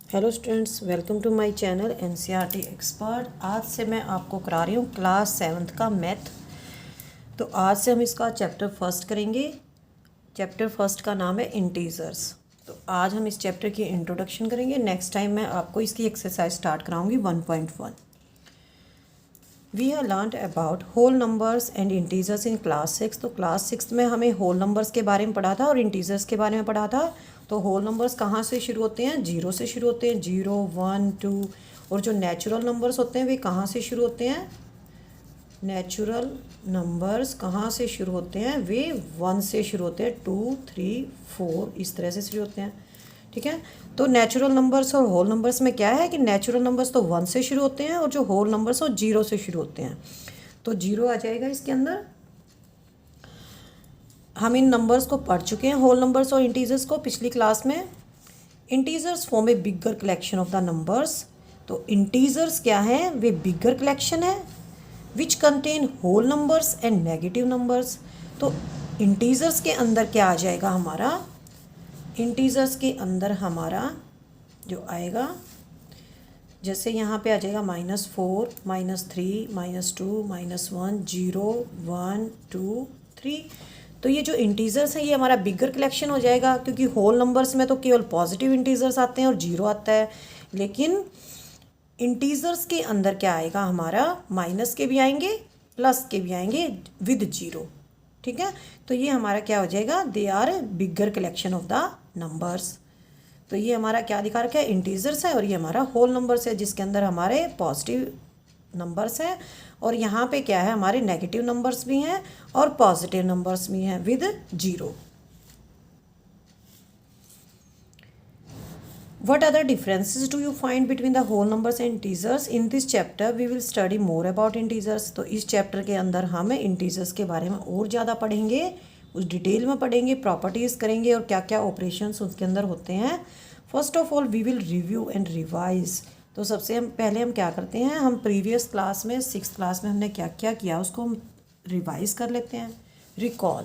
Hello students, welcome to my channel NCERT expert. आज से मैं आपको करा रही हूँ क्लास 7th का मैथ। तो आज से हम इसका चैप्टर फर्स्ट करेंगे। चैप्टर फर्स्ट का नाम है इंटीजर्स। तो आज हम इस चैप्टर की इंट्रोडक्शन करेंगे। नेक्स्ट टाइम मैं आपको इसकी एक्सरसाइज स्टार्ट कराऊंगी 1.1। We have learned about whole numbers and integers in class 6। तो क्लास 6 में हमें होल नंबर्स के बारे में पढ़ा था और इंटीजर्स के बारे में पढ़ा था। तो होल नंबर्स कहाँ से शुरू होते हैं? जीरो से शुरू होते हैं, 0, 1, 2। और जो नेचुरल नंबर्स होते हैं वे कहाँ से शुरू होते हैं? नेचुरल नंबर्स कहाँ से शुरू होते हैं? वे 1 से शुरू होते हैं, 2, 3, 4 इस तरह से शुरू होते हैं। ठीक है। तो नेचुरल नंबर्स और होल नंबर्स में क्या है कि नेचुरल नंबर्स तो 1 से शुरू होते हैं और जो होल नंबर्स वो 0 से शुरू होते हैं। तो 0 आ जाएगा इसके अंदर। हम इन नंबर्स को पढ़ चुके हैं, होल नंबर्स और इंटीजर्स को, पिछली क्लास में। Integers form a bigger collection of the numbers. तो इंटीजर्स क्या हैं? वे बिगर कलेक्शन है which contain whole numbers and negative numbers. तो इंटीजर्स के अंदर क्या आ जाएगा हमारा? इंटीजर्स के अंदर हमारा जो आएगा, जैसे यहाँ पे आ जाएगा -4, -3, -2, -1, 0, 1, 2, 3। तो ये जो इंटीजर्स हैं ये हमारा बिगर कलेक्शन हो जाएगा, क्योंकि होल नंबर्स में तो केवल पॉजिटिव इंटीजर्स आते हैं और 0 आता है। लेकिन इंटीजर्स के अंदर क्या आएगा हमारा? माइनस के भी आएंगे, प्लस के भी आएंगे विद 0। ठीक है। तो ये हमारा क्या हो जाएगा? They are bigger collection of the numbers. तो ये हमारा क्या दिखा रखा है? इंटीजर्स है और ये हमारा होल नंबर्स है जिसके अंदर हमारे पॉजिटिव नंबर्स हैं और यहाँ पे क्या है? हमारे नेगेटिव नंबर्स भी हैं और पॉजिटिव नंबर्स भी हैं with 0। What other differences do you find between the whole numbers and integers? In this chapter we will study more about integers। तो इस चैप्टर के अंदर हम इंटीजर्स के बारे में और ज़्यादा पढ़ेंगे, उस डिटेल में पढ़ेंगे, प्रॉपर्टीज़ करेंगे और क्या क्या ऑपरेशंस उसके अंदर होते हैं। First of all we will review and revise. तो सबसे पहले हम क्या करते हैं? हम प्रीवियस क्लास में 6th क्लास में हमने क्या क्या किया उसको हम रिवाइज कर लेते हैं, recall.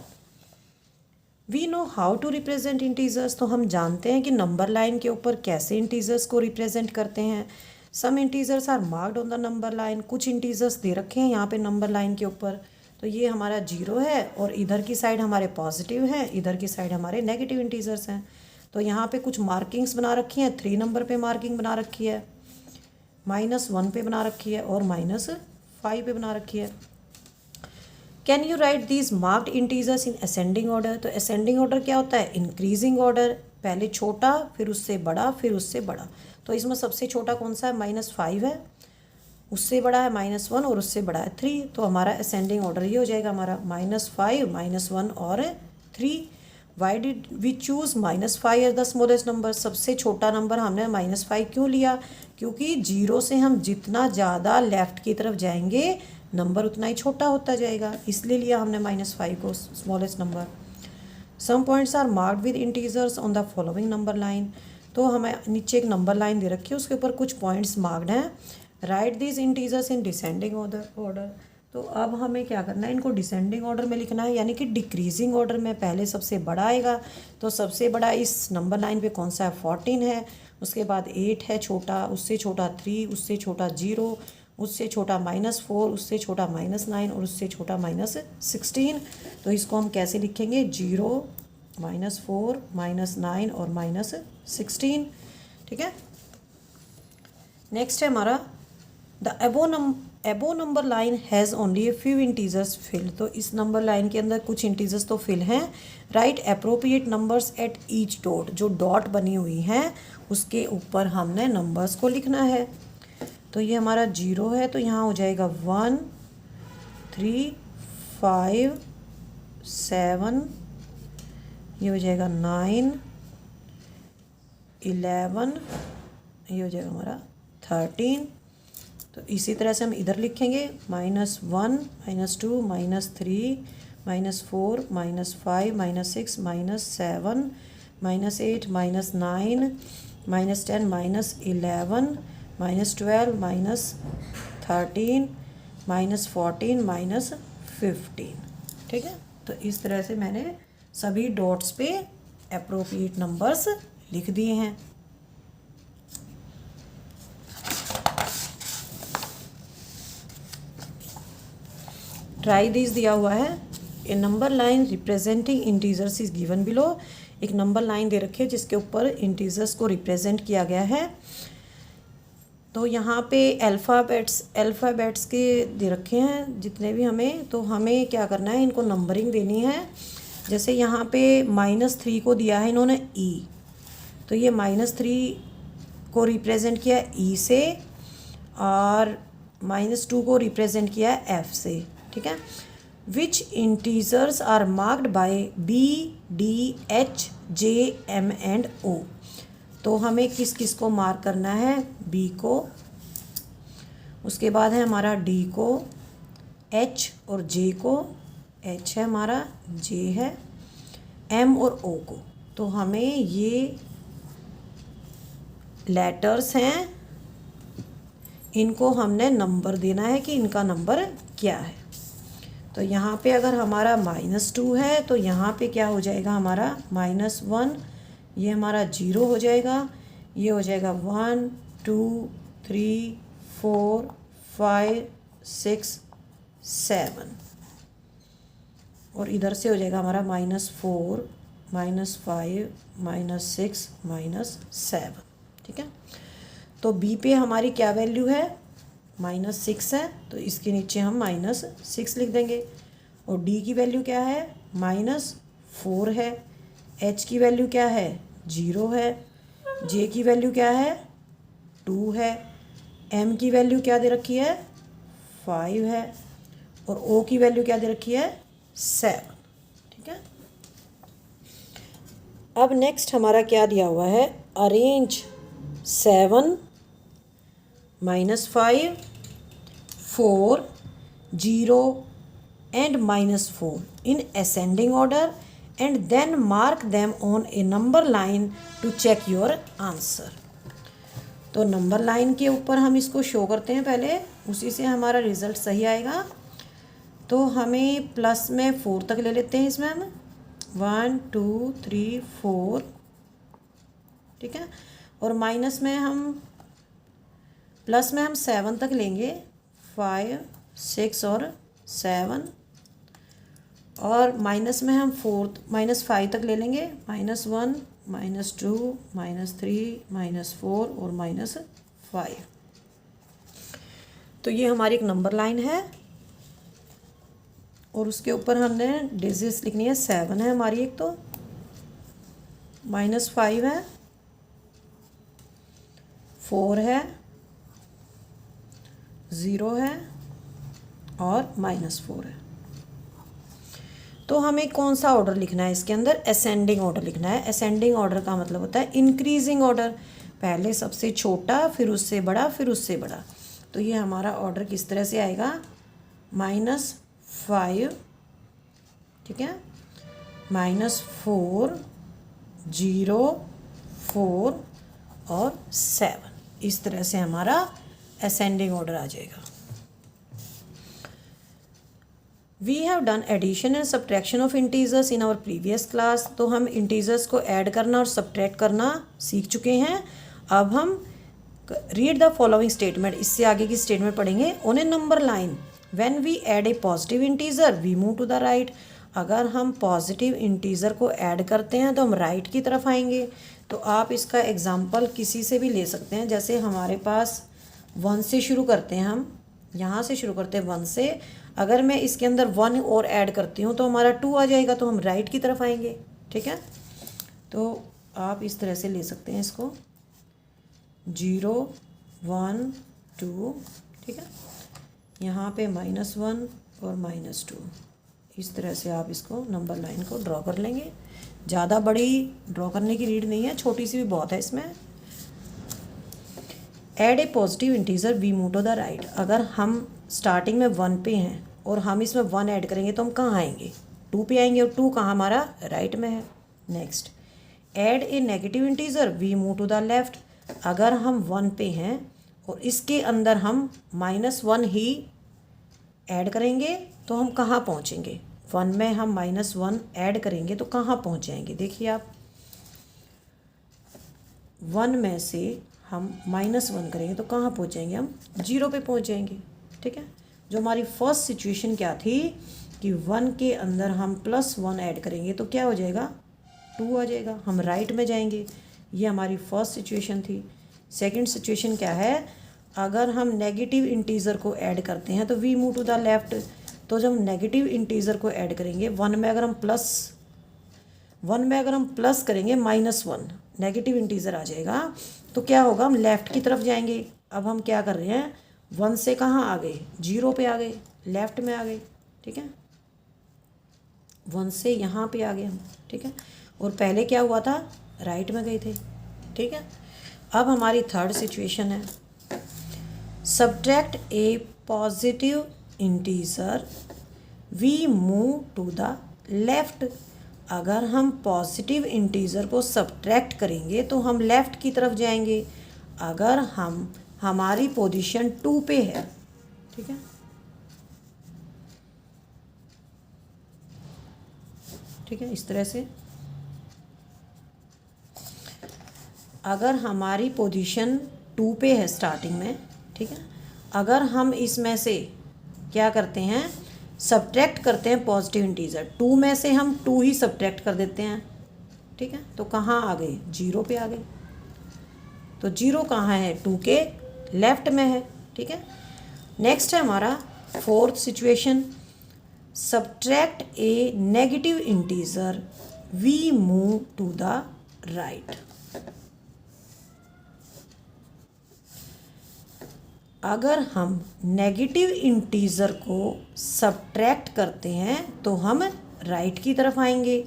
We know how to represent integers. तो हम जानते हैं कि नंबर लाइन के ऊपर कैसे इंटीजर्स को रिप्रेजेंट करते हैं। Some integers are marked on the number line. कुछ इंटीजर्स दे रखे हैं यहाँ पे नंबर लाइन के ऊपर। तो ये हमारा 0 है और इधर की साइड हमारे पॉजिटिव हैं, इधर की साइड हमारे नेगेटिव इंटीजर्स हैं। तो यहाँ पे कुछ मार्किंग्स बना रखी हैं। 3 नंबर पे मार्किंग बना रखी है, -1 पे बना रखी है और -5 पे बना रखी है। Can you right these marked integers in ascending order. तो असेंडिंग ऑर्डर क्या होता है? Increasing order. पहले छोटा, फिर उससे बड़ा, फिर उससे बड़ा। तो इसमें सबसे छोटा कौन सा है? -5 है, उससे बड़ा है -1 और उससे बड़ा है 3। तो हमारा असेंडिंग ऑर्डर ये हो जाएगा हमारा -5, -1 और 3। Why did we choose -5 as the smallest number? सबसे छोटा नंबर हमने -5 क्यों लिया? क्योंकि 0 से हम जितना ज़्यादा लेफ़्ट की तरफ जाएंगे नंबर उतना ही छोटा होता जाएगा, इसलिए लिया हमने -5 को smallest number. Some points are marked with integers on the following number line. तो हमें नीचे एक नंबर लाइन दे रखी है, उसके ऊपर कुछ पॉइंट्स मार्क्ड हैं। Right these integers in descending order. तो अब हमें क्या करना है? इनको डिसेंडिंग ऑर्डर में लिखना है, यानी कि डिक्रीजिंग ऑर्डर में। पहले सबसे बड़ा आएगा, तो सबसे बड़ा इस नंबर लाइन पे कौन सा है? 14 है। उसके बाद 8 है छोटा, उससे छोटा 3, उससे छोटा 0, उससे छोटा -4, उससे छोटा -9 और उससे छोटा -16। तो इसको हम कैसे लिखेंगे? 0, -4, -9 और -16। ठीक है। नेक्स्ट है हमारा द एबो number line has only a few integers field. तो इस नंबर लाइन के अंदर कुछ इंटीजर्स तो फिल हैं। Right appropriate numbers at each dot. जो डॉट बनी हुई हैं उसके ऊपर हमने नंबर्स को लिखना है। तो ये हमारा 0 है, तो यहाँ हो जाएगा 1, 3, 5, 7, ये हो जाएगा 9, 11, ये हो जाएगा हमारा 13। तो इसी तरह से हम इधर लिखेंगे -1, -2, -3, -4, -5, -6, -7, -8, -9, -10, -11, -12, -13, -14, -15। ठीक है। तो इस तरह से मैंने सभी डॉट्स पे अप्रोप्रिएट नंबर्स लिख दिए हैं। ट्राई दिस दिया हुआ है, a number line representing integers is given below. एक नंबर लाइन दे रखी है जिसके ऊपर इंटीजर्स को रिप्रेजेंट किया गया है। तो यहाँ पे अल्फ़ाबेट्स के दे रखे हैं जितने भी हमें, तो हमें क्या करना है, इनको नंबरिंग देनी है। जैसे यहाँ पे -3 को दिया है इन्होंने ई, तो ये -3 को रिप्रेजेंट किया ई से, और -2 को रिप्रेजेंट किया एफ से, ठीक है। Which integers are marked by B, D, H, J, M and O. तो हमें किस किस को मार्क करना है, बी को, उसके बाद है हमारा डी को, एच और जे को, एच है हमारा, जे है, एम और ओ को। तो हमें ये लेटर्स हैं, इनको हमने नंबर देना है कि इनका नंबर क्या है। तो यहाँ पे अगर हमारा -2 है तो यहाँ पे क्या हो जाएगा हमारा -1, ये हमारा 0 हो जाएगा, ये हो जाएगा 1 2 3 4 5 6 7, और इधर से हो जाएगा हमारा -4 -5 -6 -7, ठीक है। तो बी पे हमारी क्या वैल्यू है, -6 है, तो इसके नीचे हम -6 लिख देंगे। और डी की वैल्यू क्या है, -4 है, एच की वैल्यू क्या है, 0 है, जे की वैल्यू क्या है, 2 है, एम की वैल्यू क्या दे रखी है, 5 है, और ओ की वैल्यू क्या दे रखी है, 7, ठीक है। अब नेक्स्ट हमारा क्या दिया हुआ है, arrange 7 -5 4 0 and -4 in ascending order and then mark them on a number line to check your answer। तो नंबर लाइन के ऊपर हम इसको शो करते हैं पहले, उसी से हमारा रिज़ल्ट सही आएगा। तो हमें प्लस में 4 तक ले लेते हैं इसमें हम, 1 2 3 4, ठीक है। और माइनस में हम, प्लस में हम 7 तक लेंगे, 5 6 और 7, और माइनस में हम -5 तक ले लेंगे, -1 -2 -3 -4 और -5। तो ये हमारी एक नंबर लाइन है, और उसके ऊपर हमने डिजिट्स लिखनी है। 7 है हमारी एक, तो -5 है, 4 है, 0 है और -4 है। तो हमें कौन सा ऑर्डर लिखना है इसके अंदर, असेंडिंग ऑर्डर लिखना है। असेंडिंग ऑर्डर का मतलब होता है इंक्रीजिंग ऑर्डर, पहले सबसे छोटा, फिर उससे बड़ा, फिर उससे बड़ा। तो ये हमारा ऑर्डर किस तरह से आएगा, -5, ठीक है, -4 0 4 और 7, इस तरह से हमारा असेंडिंग ऑर्डर आ जाएगा। We have done addition and subtraction of integers in our previous class. तो हम इंटीजर्स को ऐड करना और सब्ट्रैक्ट करना सीख चुके हैं। अब हम रीड द फॉलोइंग स्टेटमेंट, इससे आगे की स्टेटमेंट पढ़ेंगे। On a number line when we add a positive integer we move to the right. अगर हम पॉजिटिव इंटीजर को ऐड करते हैं तो हम राइट की तरफ आएंगे। तो आप इसका एग्जाम्पल किसी से भी ले सकते हैं। जैसे हमारे पास 1 से शुरू करते हैं, हम यहाँ से शुरू करते हैं 1 से। अगर मैं इसके अंदर 1 और ऐड करती हूँ तो हमारा 2 आ जाएगा, तो हम राइट की तरफ आएंगे, ठीक है। तो आप इस तरह से ले सकते हैं इसको, 0 1 2, ठीक है। यहाँ पे -1 और -2, इस तरह से आप इसको नंबर लाइन को ड्रॉ कर लेंगे। ज़्यादा बड़ी ड्रॉ करने की नीड नहीं है, छोटी सी भी बहुत है इसमें। Add a positive integer we move to the right. अगर हम स्टार्टिंग में 1 पे हैं और हम इसमें 1 ऐड करेंगे तो हम कहाँ आएंगे, 2 पे आएंगे, और 2 कहाँ हमारा राइट में है। Next, add a negative integer we move to the left. अगर हम 1 पे हैं और इसके अंदर हम -1 ही ऐड करेंगे तो हम कहाँ पहुँचेंगे, 1 में हम -1 ऐड करेंगे तो कहाँ पहुँच जाएंगे। देखिए आप, 1 में से हम -1 करेंगे तो कहाँ पहुँच जाएंगे, हम 0 पे पहुँच जाएंगे, ठीक है। जो हमारी फर्स्ट सिचुएशन क्या थी कि 1 के अंदर हम +1 ऐड करेंगे तो क्या हो जाएगा, 2 आ जाएगा, हम राइट में जाएंगे। ये हमारी फर्स्ट सिचुएशन थी। सेकंड सिचुएशन क्या है, अगर हम नेगेटिव इंटीजर को ऐड करते हैं तो we move to the left. तो जब नेगेटिव इंटीजर को ऐड करेंगे 1 में अगर हम प्लस करेंगे -1 नेगेटिव इंटीजर आ जाएगा, तो क्या होगा, हम लेफ़्ट की तरफ जाएंगे। अब हम क्या कर रहे हैं, 1 से कहाँ आ गए, 0 पे आ गए, लेफ़्ट में आ गए, ठीक है, 1 से यहाँ पे आ गए हम, ठीक है, और पहले क्या हुआ था, राइट में गए थे, ठीक है। अब हमारी थर्ड सिचुएशन है, subtract a positive integer we move to the left. अगर हम पॉजिटिव इंटीजर को सब्ट्रैक्ट करेंगे तो हम लेफ़्ट की तरफ जाएंगे। अगर हमारी पोजीशन 2 पे है, ठीक है, ठीक है, इस तरह से अगर हमारी पोजीशन 2 पे है स्टार्टिंग में, ठीक है, अगर हम इसमें से क्या करते हैं, सब्ट्रैक्ट करते हैं पॉजिटिव इंटीजर, 2 में से हम 2 ही सब्ट्रैक्ट कर देते हैं, ठीक है, तो कहाँ आ गए, 0 पे आ गए। तो 0 कहाँ है, 2 के लेफ़्ट में है, ठीक है। नेक्स्ट है हमारा fourth situation, subtract a negative integer we move to the right. अगर हम नेगेटिव इंटीजर को सब्ट्रैक्ट करते हैं तो हम राइट की तरफ आएंगे।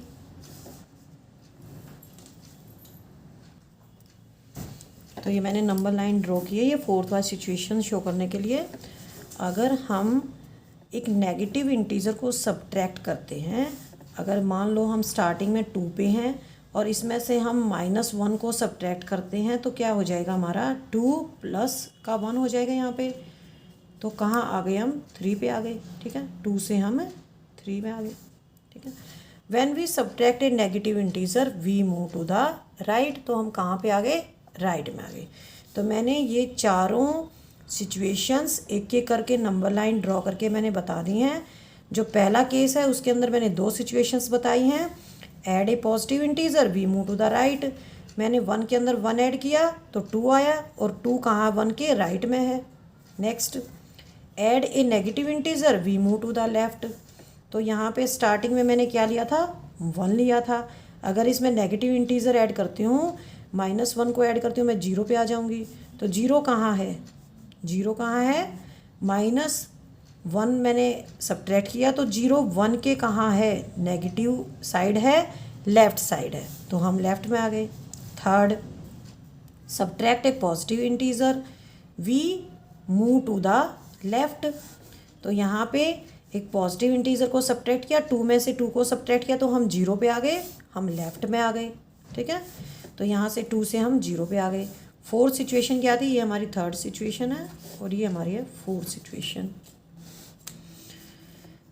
तो ये मैंने नंबर लाइन ड्रॉ की है, ये फोर्थ वाली सिचुएशन शो करने के लिए। अगर हम एक नेगेटिव इंटीजर को सब्ट्रैक्ट करते हैं, अगर मान लो हम स्टार्टिंग में 2 पे हैं और इसमें से हम -1 को सब्ट्रैक्ट करते हैं तो क्या हो जाएगा, हमारा 2 प्लस का 1 हो जाएगा यहाँ पे। तो कहाँ आ गए हम, 3 पे आ गए, ठीक है, 2 से हम 3 में आ गए, ठीक है। When we subtract a negative integer we move to the right. तो हम कहाँ पे आ गए, राइट में आ गए। तो मैंने ये चारों सिचुएशंस एक एक करके नंबर लाइन ड्रॉ करके मैंने बता दी हैं। जो पहला केस है उसके अंदर मैंने 2 सिचुएशंस बताई हैं, add a positive integer we move to the right. मैंने 1 के अंदर 1 ऐड किया तो 2 आया, और 2 कहाँ 1 के राइट में है। Next, add a negative integer we move to the left. तो यहाँ पे स्टार्टिंग में मैंने क्या लिया था, 1 लिया था। अगर इसमें नेगेटिव इंटीजर ऐड करती हूँ, -1 को ऐड करती हूँ, मैं 0 पे आ जाऊँगी। तो 0 कहाँ है, 0 कहाँ है, -1 मैंने सब्ट्रैक्ट किया तो 0 1 के कहाँ है, नेगेटिव साइड है, लेफ़्ट साइड है, तो हम लेफ़्ट में आ गए। Third, subtract a positive integer we move to the left. तो यहाँ पे एक पॉजिटिव इंटीजर को सब्ट्रैक्ट किया, 2 में से 2 को सब्ट्रैक्ट किया तो हम 0 पे आ गए, हम लेफ़्ट में आ गए, ठीक है। तो यहाँ से 2 से हम 0 पे आ गए। फोर्थ सिचुएशन क्या थी, ये हमारी थर्ड सिचुएशन है और ये हमारी है fourth situation.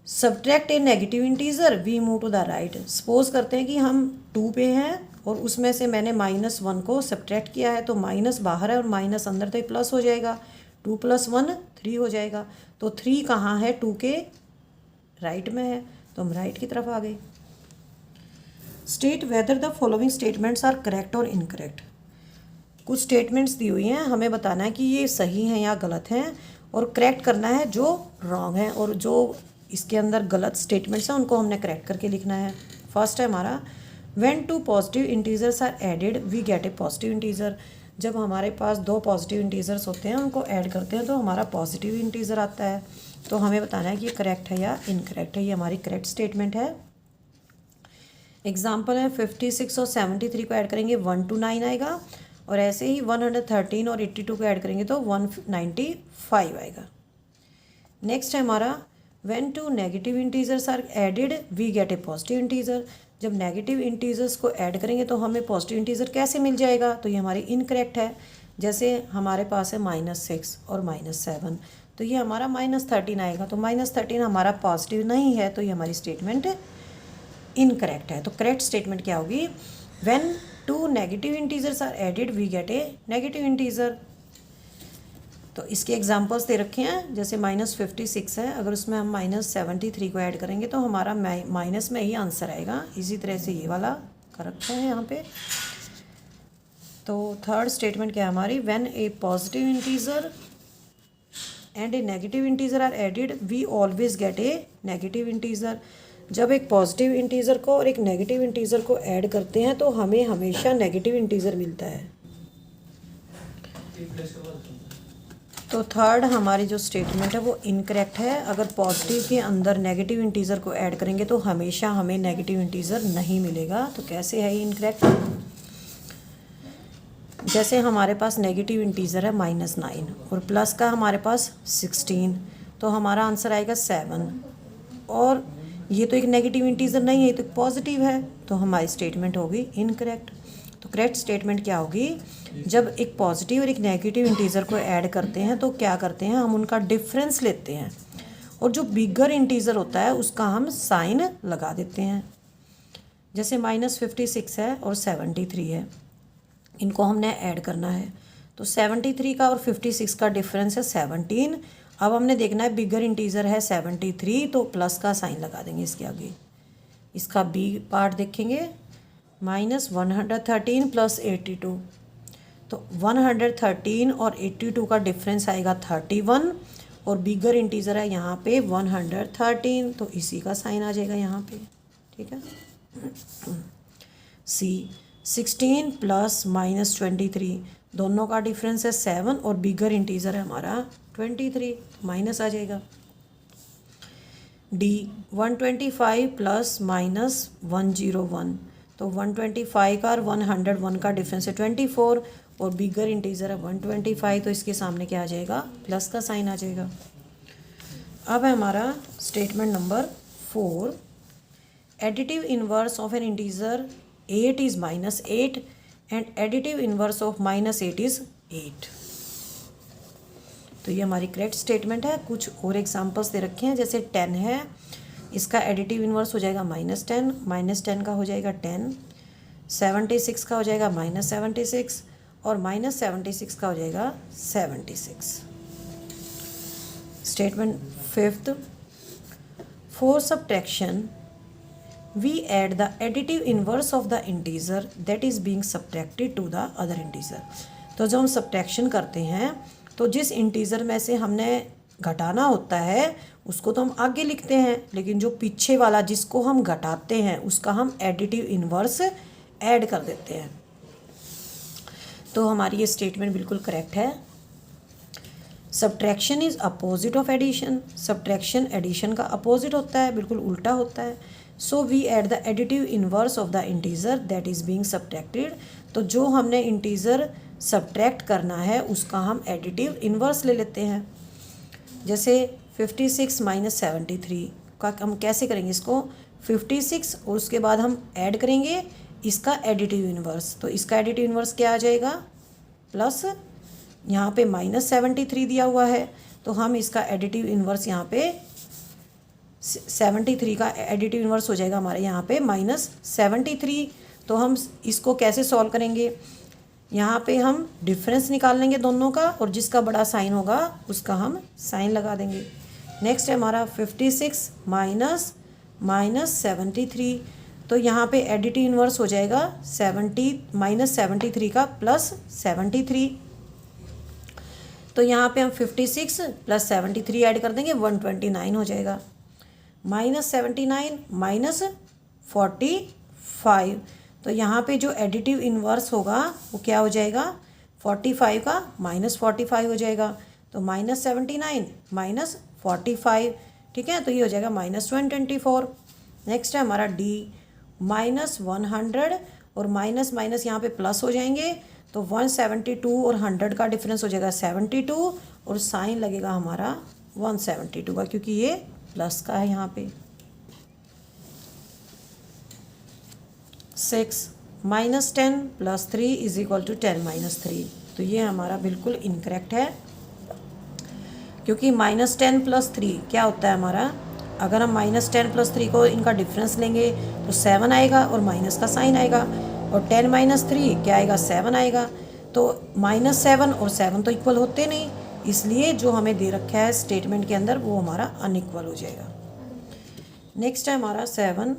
Subtract a negative integer we move to the right. Suppose करते हैं कि हम 2 पे हैं और उसमें से मैंने -1 को सब्ट्रैक्ट किया है, तो माइनस बाहर है और माइनस अंदर, तो ये प्लस हो जाएगा। 2 + 1 3 हो जाएगा। तो 3 कहाँ है, 2 के राइट में है, तो हम राइट की तरफ आ गए। State whether the following statements are correct और इनकरेक्ट। कुछ स्टेटमेंट्स दी हुई हैं, हमें बताना है कि ये सही हैं या गलत हैं, और करेक्ट करना है जो रॉन्ग है, और जो इसके अंदर गलत स्टेटमेंट्स हैं उनको हमने करेक्ट करके लिखना है। फर्स्ट है हमारा, when 2 positive integers are added we get a positive integer. जब हमारे पास 2 पॉजिटिव इंटीजर्स होते हैं, उनको ऐड करते हैं तो हमारा पॉजिटिव इंटीजर आता है। तो हमें बताना है कि ये करेक्ट है या इनकरेक्ट है। ये हमारी करेक्ट स्टेटमेंट है। एग्जाम्पल है 56 और 73 को ऐड करेंगे 1 to 9 आएगा, और ऐसे ही 113 और 82 को ऐड करेंगे तो 195 आएगा। नेक्स्ट है हमारा, when 2 negative integers are added we get a positive integer. जब नेगेटिव इंटीजर्स को ऐड करेंगे तो हमें पॉजिटिव इंटीजर कैसे मिल जाएगा, तो ये हमारी इनकरेक्ट है। जैसे हमारे पास है -6 और -7, तो ये हमारा -13 आएगा, तो -13 हमारा पॉजिटिव नहीं है, तो ये हमारी स्टेटमेंट इनकरेक्ट है। तो करेक्ट स्टेटमेंट क्या होगी, when 2 negative integers are added we get a negative integer. तो इसके एग्जांपल्स दे रखे हैं, जैसे -56 है, अगर उसमें हम -73 को ऐड करेंगे तो हमारा माइनस में ही आंसर आएगा। इसी तरह से ये वाला कर रखा है यहाँ पे। तो थर्ड स्टेटमेंट क्या है हमारी, when a positive integer and a negative integer are added we always get a negative integer. जब एक पॉजिटिव इंटीजर को और एक नेगेटिव इंटीजर को ऐड करते हैं तो हमें हमेशा नेगेटिव इंटीजर मिलता है। तो थर्ड हमारी जो स्टेटमेंट है वो इनकरेक्ट है। अगर पॉजिटिव के अंदर नेगेटिव इंटीजर को ऐड करेंगे तो हमेशा हमें नेगेटिव इंटीजर नहीं मिलेगा। तो कैसे है ये इनकरेक्ट, जैसे हमारे पास नेगेटिव इंटीजर है -9 और प्लस का हमारे पास 16, तो हमारा आंसर आएगा 7। और ये तो एक नेगेटिव इंटीजर नहीं है, ये तो पॉजिटिव है, तो हमारी स्टेटमेंट होगी इनकरेक्ट। तो करेक्ट स्टेटमेंट क्या होगी, जब एक पॉजिटिव और एक नेगेटिव इंटीजर को ऐड करते हैं तो क्या करते हैं, हम उनका डिफरेंस लेते हैं और जो बिगर इंटीजर होता है उसका हम साइन लगा देते हैं। जैसे -56 है और 73 है, इनको हमने ऐड करना है, तो 73 का और 56 का डिफरेंस है 17। अब हमने देखना है बिगर इंटीजर है 73, तो प्लस का साइन लगा देंगे इसके आगे। इसका बी पार्ट देखेंगे, -113 + 82, तो 113 और 82 का डिफरेंस आएगा 31 और बिगर इंटीजर है यहाँ पे 113, तो इसी का साइन आ जाएगा यहाँ पे। ठीक है। सी 16 + -23, दोनों का डिफरेंस है 7 और बिगर इंटीजर है हमारा 23, माइनस आ जाएगा। डी 125 + -101, तो 125 का और 101 का डिफरेंस है 24 और बिगर इंटीजर है 125, तो इसके सामने क्या आ जाएगा, प्लस का साइन आ जाएगा। अब है हमारा statement number 4, additive inverse of N integer 8 is -8 and additive inverse of -8 is 8। तो ये हमारी करेक्ट स्टेटमेंट है। कुछ और एग्जांपल्स दे रखे हैं, जैसे 10 है, इसका एडिटिव इनवर्स हो जाएगा -10, -10 का हो जाएगा 10, 76 का हो जाएगा -76 और -76 का हो जाएगा 76। Statement 5th, for subtraction we add the additive inverse of the integer that is being subtracted to the other integer। तो जब हम सब्ट्रैक्शन करते हैं तो जिस इंटीजर में से हमने घटाना होता है उसको तो हम आगे लिखते हैं, लेकिन जो पीछे वाला जिसको हम घटाते हैं उसका हम एडिटिव इनवर्स ऐड कर देते हैं। तो हमारी ये स्टेटमेंट बिल्कुल करेक्ट है। Subtraction is opposite of addition, subtraction addition का अपोजिट होता है, बिल्कुल उल्टा होता है। So we add the additive inverse of the integer that is being subtracted, तो जो हमने इंटीजर सब्ट्रैक्ट करना है उसका हम एडिटिव इनवर्स ले लेते हैं। जैसे 56 - 73 का हम कैसे करेंगे, इसको 56 और उसके बाद हम ऐड करेंगे इसका एडिटिव इनवर्स, तो इसका एडिटिव इनवर्स क्या आ जाएगा, प्लस यहाँ पे -73 दिया हुआ है, तो हम इसका एडिटिव इनवर्स यहाँ पे 73 का एडिटिव इनवर्स हो जाएगा हमारे यहाँ पे -73। तो हम इसको कैसे सॉल्व करेंगे, यहाँ पे हम डिफरेंस निकाल लेंगे दोनों का और जिसका बड़ा साइन होगा उसका हम साइन लगा देंगे। नेक्स्ट है हमारा 56 -73, तो यहाँ पे एडिटिव इनवर्स हो जाएगा -73 का +73, तो यहाँ पे हम 56 + 73 ऐड कर देंगे 129 हो जाएगा। -79 -45, तो यहाँ पे जो एडिटिव इनवर्स होगा वो क्या हो जाएगा, 45 का -45 हो जाएगा, तो -79 -45, ठीक है, तो ये हो जाएगा -124। नेक्स्ट है हमारा डी -100 और माइनस माइनस यहाँ पे प्लस हो जाएंगे, तो 172 और 100 का डिफरेंस हो जाएगा 72 और साइन लगेगा हमारा 172 का, क्योंकि ये प्लस का है यहाँ पे। 6 -10 + 3 = 10 - 3, तो ये हमारा बिल्कुल इनकरेक्ट है, क्योंकि -10 + 3 क्या होता है हमारा, अगर हम -10 + 3 को इनका डिफरेंस लेंगे तो 7 आएगा और माइनस का साइन आएगा, और 10 - 3 क्या आएगा, 7 आएगा। तो -7 और 7 तो इक्वल होते नहीं, इसलिए जो हमें दे रखा है स्टेटमेंट के अंदर वो हमारा अनइक्वल हो जाएगा। नेक्स्ट है हमारा 7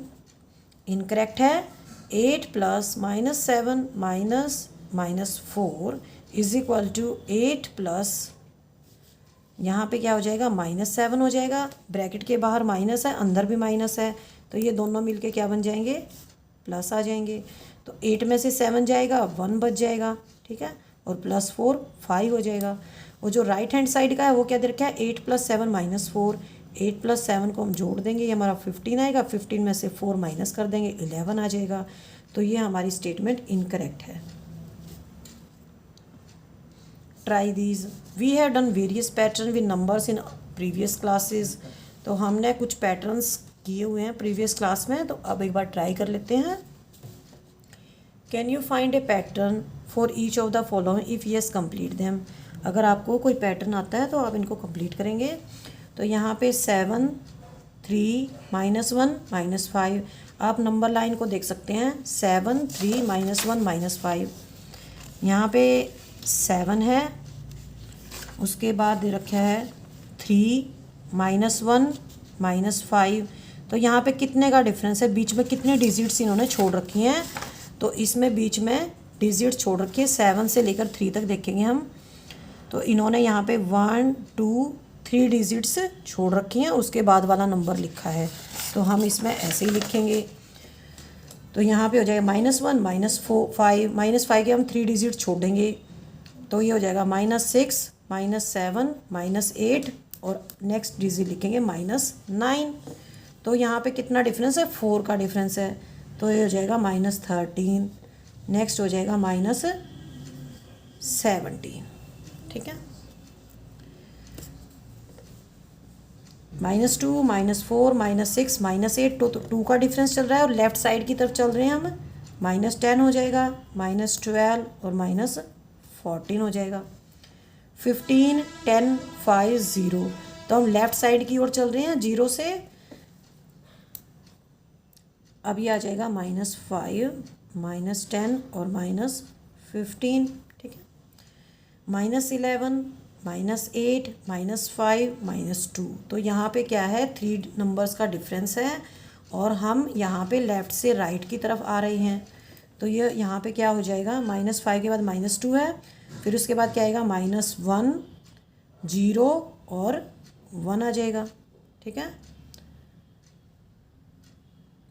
इनकरेक्ट है। 8 plus -7 minus 4 is equal to 8 plus, यहाँ पे क्या हो जाएगा -7 हो जाएगा। ब्रैकेट के बाहर माइनस है, अंदर भी माइनस है, तो ये दोनों मिलके क्या बन जाएंगे, प्लस आ जाएंगे। तो 8 में से 7 जाएगा, 1 बच जाएगा, ठीक है, और +4 5 हो जाएगा। वो जो राइट हैंड साइड का है वो क्या दे रखा है, 8 + 7 -4। 8 + 7 को हम जोड़ देंगे, ये हमारा 15 आएगा। 15 में से 4 माइनस कर देंगे, 11 आ जाएगा। तो ये हमारी स्टेटमेंट इनकरेक्ट है। Try these. We have done various pattern with numbers in previous classes. तो हमने कुछ पैटर्न्स किए हुए हैं प्रीवियस क्लास में, तो अब एक बार ट्राई कर लेते हैं। Can you find A pattern for each of the following, if yes complete them. अगर आपको कोई पैटर्न आता है तो आप इनको कंप्लीट करेंगे। तो यहाँ पे 7 3 -1 -5, आप नंबर लाइन को देख सकते हैं। 7 3 -1 -5, यहाँ पे 7 है, उसके बाद दे रखा है 3 -1 -5। तो यहाँ पे कितने का डिफरेंस है, बीच में कितने डिजिट्स इन्होंने छोड़ रखी हैं। तो इसमें बीच में डिजिट छोड़ रखी है 7 से लेकर 3 तक देखेंगे हम। तो इन्होंने यहाँ पे 1 2 3 डिजिट्स छोड़ रखी हैं, उसके बाद वाला नंबर लिखा है। तो हम इसमें ऐसे ही लिखेंगे। तो यहाँ पे हो जाएगा -1 -5 -5 के हम 3 डिजिट छोड़ देंगे, तो ये हो जाएगा -6 -7 -8 और नेक्स्ट डिजिट लिखेंगे -9। तो यहाँ पे कितना डिफरेंस है, 4 का डिफरेंस है। तो ये हो जाएगा -13। नेक्स्ट हो जाएगा -17, ठीक है। -2 -4 -6 -8, तो 2 का डिफरेंस चल रहा है और लेफ़्ट साइड की तरफ चल रहे हैं हम। -10 हो जाएगा, -12 और -14 हो जाएगा। 15 10 5 0, तो हम लेफ़्ट साइड की ओर चल रहे हैं 0 से। अब ये आ जाएगा -5 -10 और -15, ठीक है। -11 -8 -5 -2, तो यहाँ पे क्या है, 3 नंबर्स का डिफरेंस है और हम यहाँ पे लेफ़्ट से राइट की तरफ आ रहे हैं। तो ये यहाँ पे क्या हो जाएगा, -5 के बाद -2 है, फिर उसके बाद क्या आएगा -1 0 और 1 आ जाएगा, ठीक है।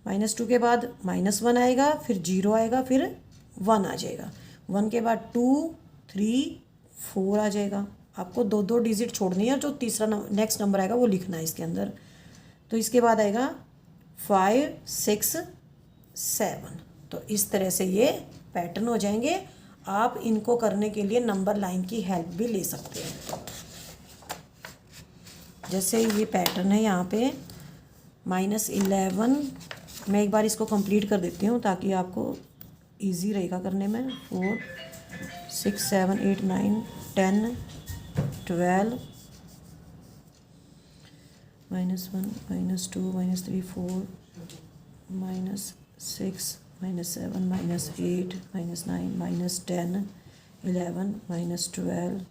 -2 के बाद -1 आएगा, फिर 0 आएगा, फिर 1 आ जाएगा। 1 के बाद 2 3 4 आ जाएगा। आपको 2 डिजिट छोड़नी है, जो तीसरा नेक्स्ट नंबर आएगा वो लिखना है इसके अंदर। तो इसके बाद आएगा 5 6 7। तो इस तरह से ये पैटर्न हो जाएंगे। आप इनको करने के लिए नंबर लाइन की हेल्प भी ले सकते हैं। जैसे ये पैटर्न है यहाँ पे -11, मैं एक बार इसको कंप्लीट कर देती हूँ ताकि आपको इजी रहेगा करने में। 4 6 7 8 9 10 12 -1 -2 -3 4 -6 -7 -8 -9 -10 11 -12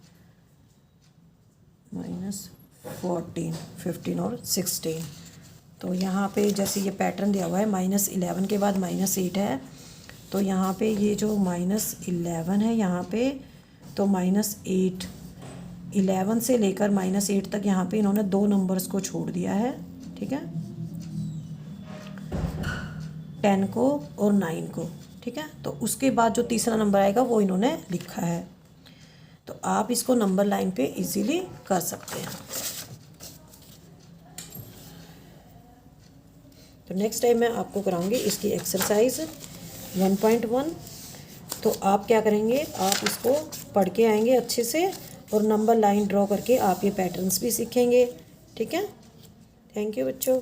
-14 15 और 16। तो यहाँ पे जैसे ये पैटर्न दिया हुआ है, -11 के बाद -8 है, तो यहाँ पे ये जो -11 है यहाँ पे, तो -8 11 से लेकर -8 तक यहाँ पे इन्होंने 2 नंबर्स को छोड़ दिया है, ठीक है, 10 को और 9 को, ठीक है। तो उसके बाद जो तीसरा नंबर आएगा वो इन्होंने लिखा है। तो आप इसको नंबर लाइन पे इजीली कर सकते हैं। तो नेक्स्ट टाइम मैं आपको कराऊंगी इसकी एक्सरसाइज 1.1। तो आप क्या करेंगे, आप इसको पढ़ के आएंगे अच्छे से और नंबर लाइन ड्रॉ करके आप ये पैटर्न्स भी सीखेंगे, ठीक है। थैंक यू बच्चों।